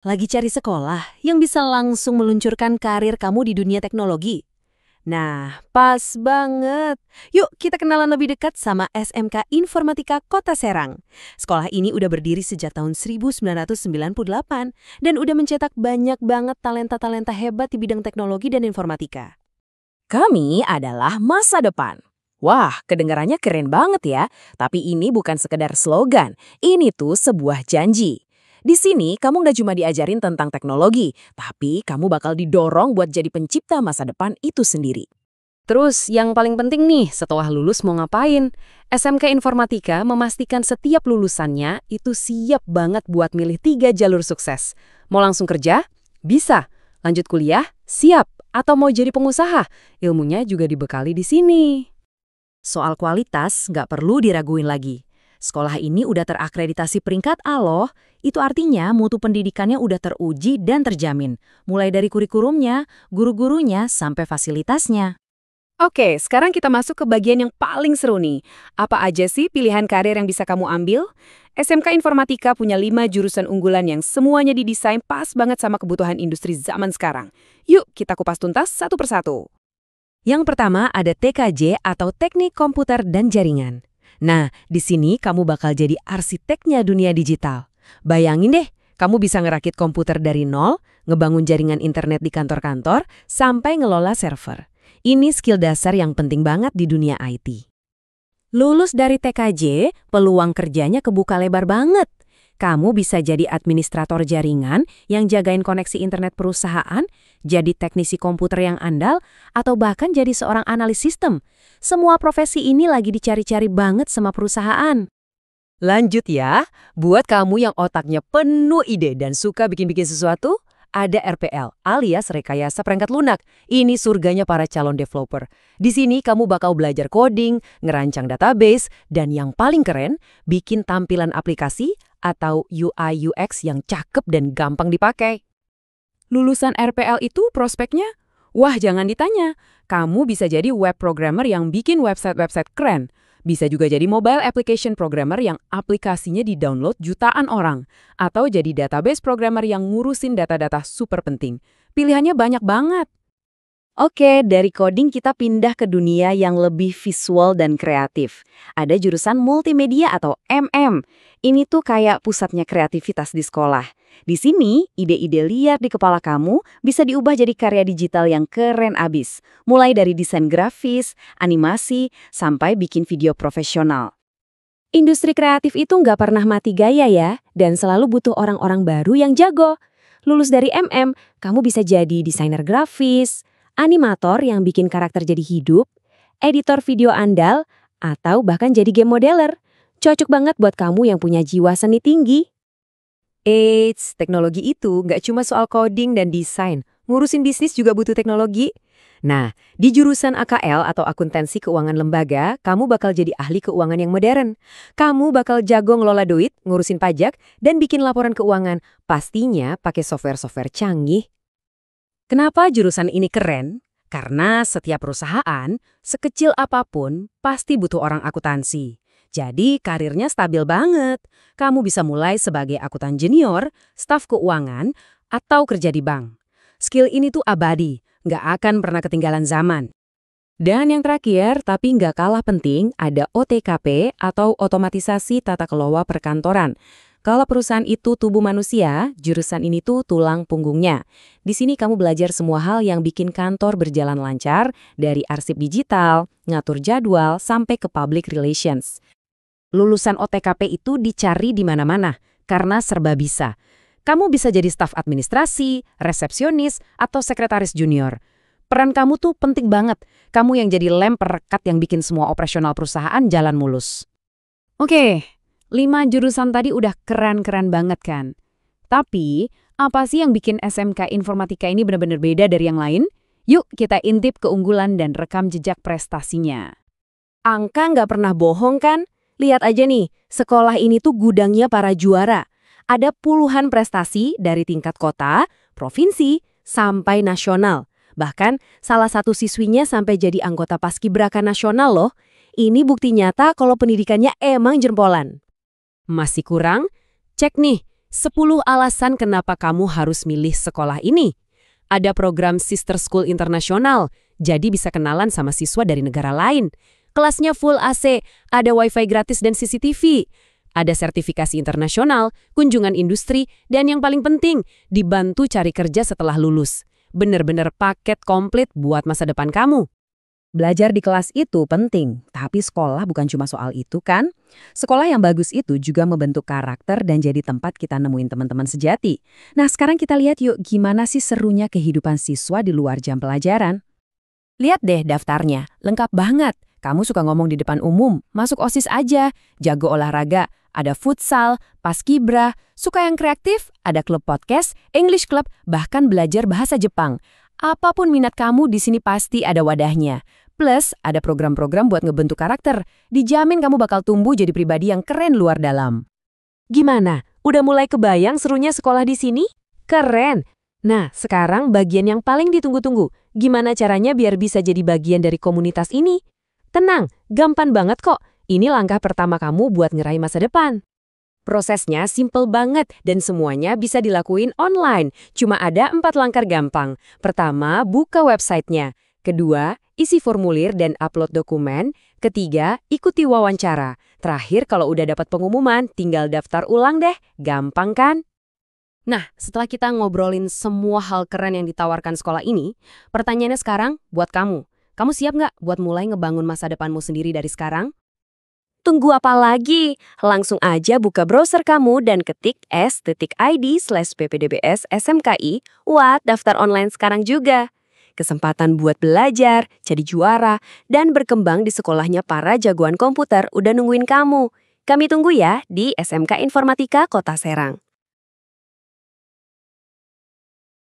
Lagi cari sekolah yang bisa langsung meluncurkan karir kamu di dunia teknologi? Nah, pas banget. Yuk kita kenalan lebih dekat sama SMK Informatika Kota Serang. Sekolah ini udah berdiri sejak tahun 1998 dan udah mencetak banyak banget talenta-talenta hebat di bidang teknologi dan informatika. Kami adalah masa depan. Wah, kedengarannya keren banget ya. Tapi ini bukan sekedar slogan. Ini tuh sebuah janji. Di sini kamu nggak cuma diajarin tentang teknologi, tapi kamu bakal didorong buat jadi pencipta masa depan itu sendiri. Terus yang paling penting nih, setelah lulus mau ngapain? SMK Informatika memastikan setiap lulusannya itu siap banget buat milih 3 jalur sukses. Mau langsung kerja? Bisa. Lanjut kuliah? Siap. Atau mau jadi pengusaha? Ilmunya juga dibekali di sini. Soal kualitas nggak perlu diraguin lagi. Sekolah ini udah terakreditasi peringkat A loh. Itu artinya mutu pendidikannya udah teruji dan terjamin. Mulai dari kurikulumnya, guru-gurunya, sampai fasilitasnya. Oke, sekarang kita masuk ke bagian yang paling seru nih. Apa aja sih pilihan karir yang bisa kamu ambil? SMK Informatika punya 5 jurusan unggulan yang semuanya didesain pas banget sama kebutuhan industri zaman sekarang. Yuk, kita kupas tuntas satu persatu. Yang pertama ada TKJ atau Teknik Komputer dan Jaringan. Nah, di sini kamu bakal jadi arsiteknya dunia digital. Bayangin deh, kamu bisa ngerakit komputer dari nol, ngebangun jaringan internet di kantor-kantor, sampai ngelola server. Ini skill dasar yang penting banget di dunia IT. Lulus dari TKJ, peluang kerjanya kebuka lebar banget. Kamu bisa jadi administrator jaringan yang jagain koneksi internet perusahaan, jadi teknisi komputer yang andal, atau bahkan jadi seorang analis sistem. Semua profesi ini lagi dicari-cari banget sama perusahaan. Lanjut ya, buat kamu yang otaknya penuh ide dan suka bikin-bikin sesuatu, ada RPL alias rekayasa perangkat lunak. Ini surganya para calon developer. Di sini kamu bakal belajar coding, ngerancang database, dan yang paling keren, bikin tampilan aplikasi atau UI UX yang cakep dan gampang dipakai. Lulusan RPL itu prospeknya? Wah, jangan ditanya. Kamu bisa jadi web programmer yang bikin website-website keren. Bisa juga jadi mobile application programmer yang aplikasinya di-download jutaan orang. Atau jadi database programmer yang ngurusin data-data super penting. Pilihannya banyak banget. Oke, dari coding kita pindah ke dunia yang lebih visual dan kreatif. Ada jurusan multimedia atau MM. Ini tuh kayak pusatnya kreativitas di sekolah. Di sini, ide-ide liar di kepala kamu bisa diubah jadi karya digital yang keren abis. Mulai dari desain grafis, animasi, sampai bikin video profesional. Industri kreatif itu nggak pernah mati gaya ya, dan selalu butuh orang-orang baru yang jago. Lulus dari MM, kamu bisa jadi desainer grafis, animator yang bikin karakter jadi hidup, editor video andal, atau bahkan jadi game modeler. Cocok banget buat kamu yang punya jiwa seni tinggi. Eits, teknologi itu nggak cuma soal coding dan desain. Ngurusin bisnis juga butuh teknologi. Nah, di jurusan AKL atau akuntansi keuangan lembaga, kamu bakal jadi ahli keuangan yang modern. Kamu bakal jago ngelola duit, ngurusin pajak, dan bikin laporan keuangan. Pastinya pakai software-software canggih. Kenapa jurusan ini keren? Karena setiap perusahaan, sekecil apapun, pasti butuh orang akuntansi. Jadi karirnya stabil banget. Kamu bisa mulai sebagai akuntan junior, staf keuangan, atau kerja di bank. Skill ini tuh abadi, nggak akan pernah ketinggalan zaman. Dan yang terakhir, tapi nggak kalah penting, ada OTKP atau otomatisasi tata kelola perkantoran. Kalau perusahaan itu tubuh manusia, jurusan ini tuh tulang punggungnya. Di sini kamu belajar semua hal yang bikin kantor berjalan lancar, dari arsip digital, ngatur jadwal, sampai ke public relations. Lulusan OTKP itu dicari di mana-mana, karena serba bisa. Kamu bisa jadi staf administrasi, resepsionis, atau sekretaris junior. Peran kamu tuh penting banget. Kamu yang jadi lem perekat yang bikin semua operasional perusahaan jalan mulus. Oke, 5 jurusan tadi udah keren-keren banget kan? Tapi, apa sih yang bikin SMK Informatika ini benar-benar beda dari yang lain? Yuk kita intip keunggulan dan rekam jejak prestasinya. Angka nggak pernah bohong kan? Lihat aja nih, sekolah ini tuh gudangnya para juara. Ada puluhan prestasi dari tingkat kota, provinsi, sampai nasional. Bahkan salah satu siswinya sampai jadi anggota paskibraka nasional loh. Ini bukti nyata kalau pendidikannya emang jempolan. Masih kurang? Cek nih, 10 alasan kenapa kamu harus milih sekolah ini. Ada program Sister School Internasional, jadi bisa kenalan sama siswa dari negara lain. Kelasnya full AC, ada wifi gratis dan CCTV. Ada sertifikasi internasional, kunjungan industri, dan yang paling penting, dibantu cari kerja setelah lulus. Bener-bener paket komplit buat masa depan kamu. Belajar di kelas itu penting, tapi sekolah bukan cuma soal itu kan? Sekolah yang bagus itu juga membentuk karakter dan jadi tempat kita nemuin teman-teman sejati. Nah, sekarang kita lihat yuk gimana sih serunya kehidupan siswa di luar jam pelajaran. Lihat deh daftarnya, lengkap banget. Kamu suka ngomong di depan umum, masuk OSIS aja, jago olahraga, ada futsal, paskibra, suka yang kreatif, ada klub podcast, English club, bahkan belajar bahasa Jepang. Apapun minat kamu di sini pasti ada wadahnya. Plus, ada program-program buat ngebentuk karakter. Dijamin kamu bakal tumbuh jadi pribadi yang keren luar dalam. Gimana? Udah mulai kebayang serunya sekolah di sini? Keren! Nah, sekarang bagian yang paling ditunggu-tunggu. Gimana caranya biar bisa jadi bagian dari komunitas ini? Tenang, gampang banget kok. Ini langkah pertama kamu buat ngeraih masa depan. Prosesnya simple banget dan semuanya bisa dilakuin online. Cuma ada 4 langkah gampang. Pertama, buka websitenya. Kedua, isi formulir dan upload dokumen. Ketiga, ikuti wawancara. Terakhir, kalau udah dapat pengumuman, tinggal daftar ulang deh. Gampang kan? Nah, setelah kita ngobrolin semua hal keren yang ditawarkan sekolah ini, pertanyaannya sekarang buat kamu. Kamu siap nggak buat mulai ngebangun masa depanmu sendiri dari sekarang? Tunggu apa lagi? Langsung aja buka browser kamu dan ketik s.id/ppdbs-smki. Wah, daftar online sekarang juga. Kesempatan buat belajar, jadi juara, dan berkembang di sekolahnya para jagoan komputer udah nungguin kamu. Kami tunggu ya di SMK Informatika Kota Serang.